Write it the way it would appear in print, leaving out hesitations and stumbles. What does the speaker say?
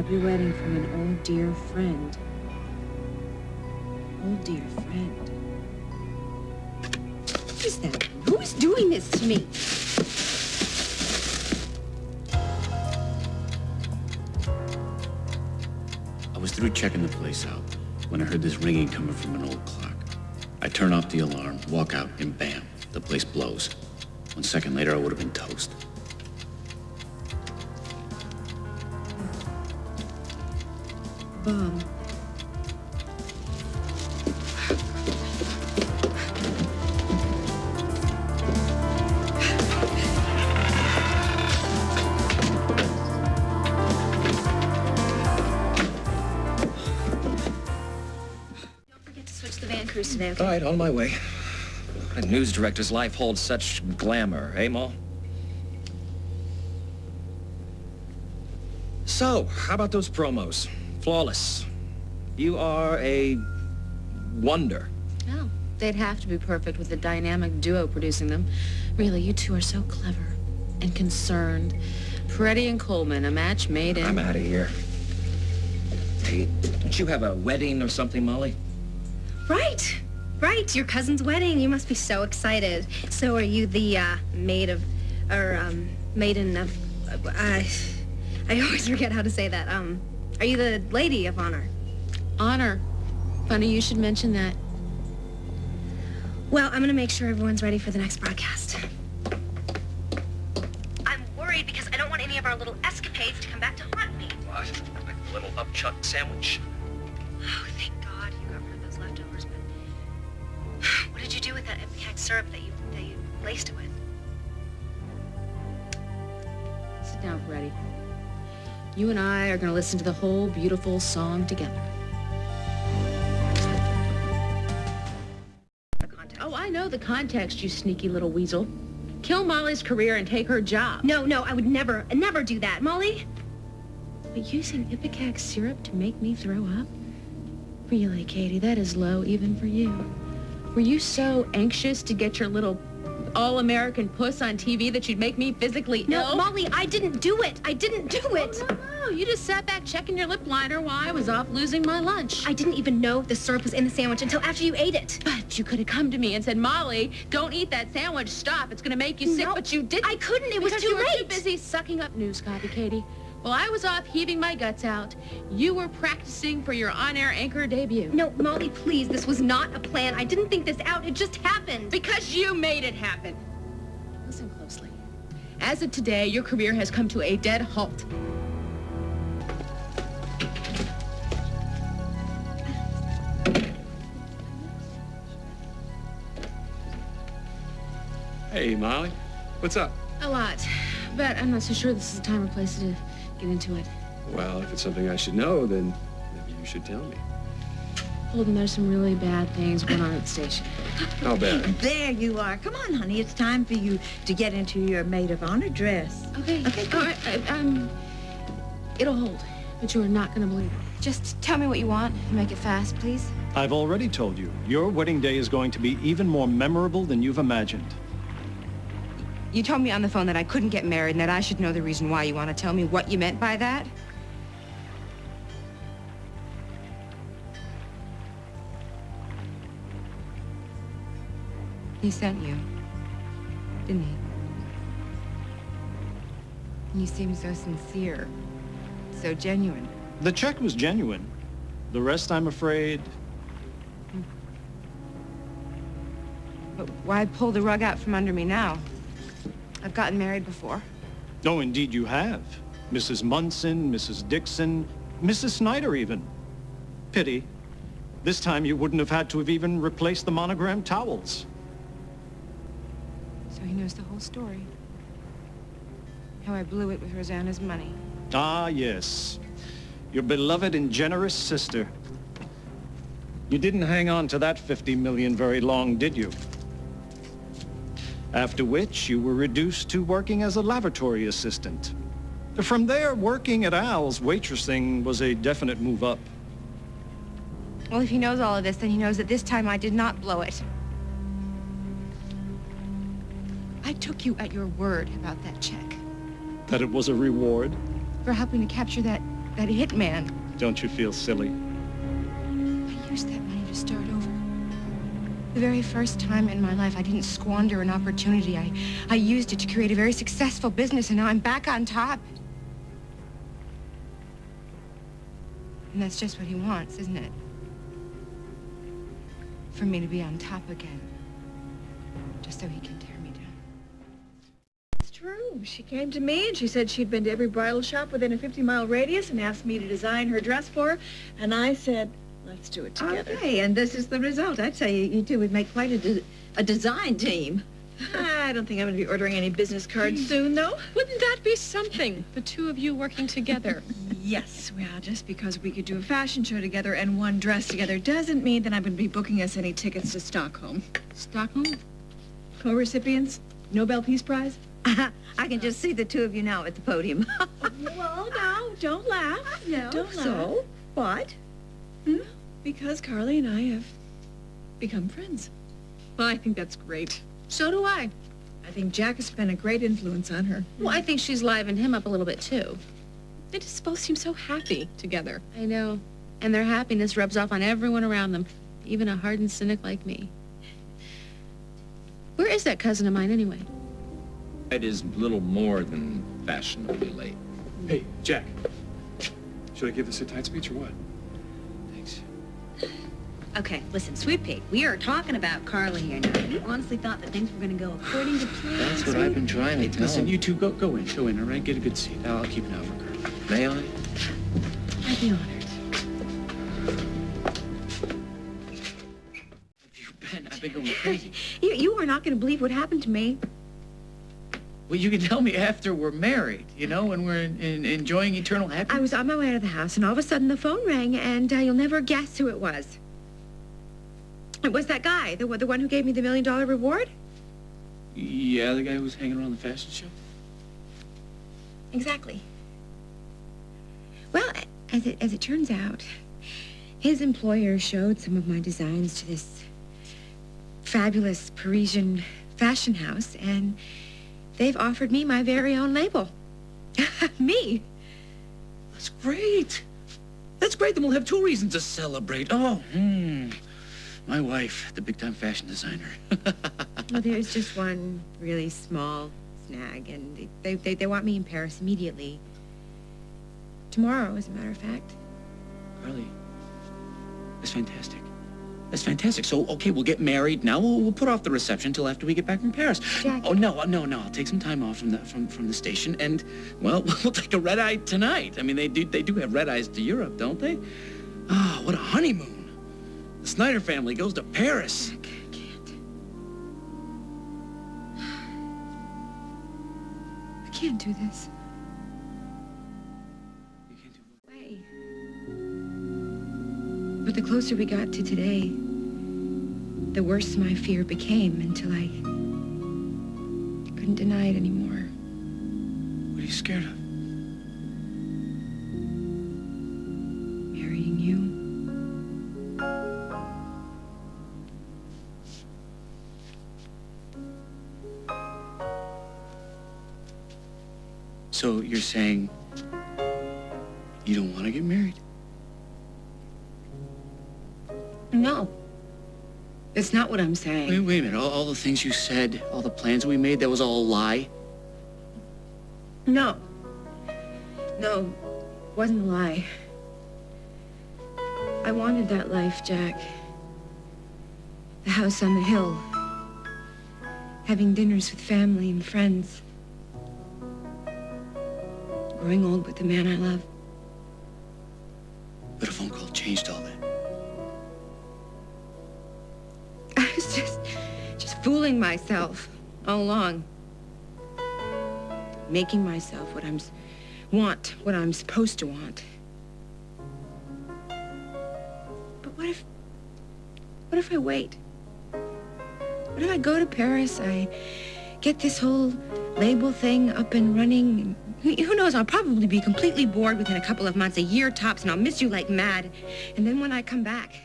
Happy wedding from an old dear friend. Old dear friend. What is that? Who is doing this to me? I was through checking the place out when I heard this ringing coming from an old clock. I turn off the alarm, walk out, and bam, the place blows. 1 second later, I would have been toast. Bob. Today, okay? All right, on my way. A news director's life holds such glamour, eh, Mo? So, how about those promos? Flawless. You are a wonder. Oh, they'd have to be perfect with a dynamic duo producing them. Really, you two are so clever and concerned. Peretti and Coleman, a match made in... I'm out of here. Hey, don't you have a wedding or something, Molly? Right. Right, your cousin's wedding. You must be so excited. So are you the, maiden of... I always forget how to say that. Are you the lady of honor? Honor. Funny you should mention that. Well, I'm gonna make sure everyone's ready for the next broadcast. I'm worried because I don't want any of our little escapades to come back to haunt me. What? Like a little upchuck sandwich. Oh, thank God you got rid of those leftovers, but... What did you do with that ipecac syrup that you laced it with? Sit down, Peretti. You and I are gonna listen to the whole beautiful song together. Oh, I know the context, you sneaky little weasel. Kill Molly's career and take her job. No, I would never do that, Molly. But using ipecac syrup to make me throw up? Really, Katie, that is low even for you. Were you so anxious to get your little all-American puss on TV that you'd make me physically ill? No, Molly, I didn't do it. I didn't do it. Oh, no, you just sat back checking your lip liner while I was off losing my lunch. I didn't even know the syrup was in the sandwich until after you ate it. But you could have come to me and said, Molly, don't eat that sandwich. Stop. It's going to make you sick. No, but you didn't. I couldn't. It was because too you were late. too busy sucking up news copy, Katie. While I was off heaving my guts out, you were practicing for your on-air anchor debut. No, Molly, please. This was not a plan. I didn't think this out. It just happened. Because you made it happen. Listen closely. As of today, your career has come to a dead halt. Hey, Molly. What's up? A lot. But I'm not so sure this is the time or place to get into it. Well, if it's something I should know, then maybe you should tell me. Holden, there's some really bad things going on at the station. How bad? There you are. Come on, honey. It's time for you to get into your maid of honor dress. Okay. Okay, All right. It'll hold, but you are not going to believe it. Just tell me what you want and make it fast, please. I've already told you. Your wedding day is going to be even more memorable than you've imagined. You told me on the phone that I couldn't get married and that I should know the reason why. You want to tell me what you meant by that? He sent you, didn't he? And you seem so sincere, so genuine. The check was genuine. The rest, I'm afraid... But why pull the rug out from under me now? I've gotten married before. Oh, indeed you have. Mrs. Munson, Mrs. Dixon, Mrs. Snyder even. Pity. This time you wouldn't have had to have even replaced the monogram towels. So he knows the whole story. How I blew it with Rosanna's money. Ah, yes. Your beloved and generous sister. You didn't hang on to that 50 million very long, did you? After which, you were reduced to working as a lavatory assistant. From there, working at Al's waitressing was a definite move up. Well, if he knows all of this, then he knows that this time I did not blow it. I took you at your word about that check. That it was a reward? For helping to capture that that hitman. Don't you feel silly? I used that money to start over. The very first time in my life, I didn't squander an opportunity. I used it to create a very successful business, and now I'm back on top. And that's just what he wants, isn't it? For me to be on top again. Just so he can tear me down. It's true. She came to me and she said she'd been to every bridal shop within a 50-mile radius and asked me to design her dress for her. And I said, let's do it together. Okay, and this is the result. I'd say you two would make quite a design team. I don't think I'm going to be ordering any business cards soon, though. Wouldn't that be something? The two of you working together. Yes, well, just because we could do a fashion show together and one dress together doesn't mean that I'm going to be booking us any tickets to Stockholm. Stockholm? Co-recipients? Nobel Peace Prize? I can just see the two of you now at the podium. Well, now, don't laugh. No, Don't laugh. so, what? Because Carly and I have become friends. Well, I think that's great. So do I. I think Jack has been a great influence on her. Well, I think she's livened him up a little bit, too. They just both seem so happy together. I know. And their happiness rubs off on everyone around them, even a hardened cynic like me. Where is that cousin of mine, anyway? It is little more than fashionably late. Hey, Jack. Should I give this a tight speech or what? Thanks. Okay, listen, Sweet Pea, we are talking about Carly here now. You honestly thought that things were going to go according to plan? That's what I've been trying to tell Listen, you two, go in, all right? Get a good seat. I'll keep an eye for Carly. May I? I'd be honored. I've been going crazy. You are not going to believe what happened to me. Well, you can tell me after we're married, you know, when we're enjoying eternal happiness. I was on my way out of the house, and all of a sudden the phone rang, and you'll never guess who it was. It was that guy, the one who gave me the $1 million reward? Yeah, the guy who was hanging around the fashion show? Exactly. Well, as it turns out, his employer showed some of my designs to this fabulous Parisian fashion house, and they've offered me my very own label. Me. That's great. That's great. Then we'll have two reasons to celebrate. Oh, my wife, the big-time fashion designer. Well, there's just one really small snag, and they want me in Paris immediately. Tomorrow, as a matter of fact. Carly, that's fantastic. That's fantastic. So, okay, we'll get married now. We'll put off the reception until after we get back from Paris. Jack. Oh, no. I'll take some time off from the station, and, well, we'll take a red-eye tonight. I mean, they do have red-eyes to Europe, don't they? Ah, what a honeymoon. The Snyder family goes to Paris. Jack, I can't. I can't do this. You can't do what? Way. But the closer we got to today, the worse my fear became until I couldn't deny it anymore. What are you scared of? Marrying you. So you're saying you don't want to get married? No. That's not what I'm saying. Wait a minute. All the things you said, all the plans we made, that was all a lie? No. No, wasn't a lie. I wanted that life, Jack. The house on the hill. Having dinners with family and friends. Growing old with the man I love. But a phone call changed all that. I was just fooling myself all along. Making myself what I'm supposed to want. But what if I wait? What if I go to Paris, I get this whole label thing up and running? Who knows, I'll probably be completely bored within a couple of months, a year tops, and I'll miss you like mad. And then when I come back,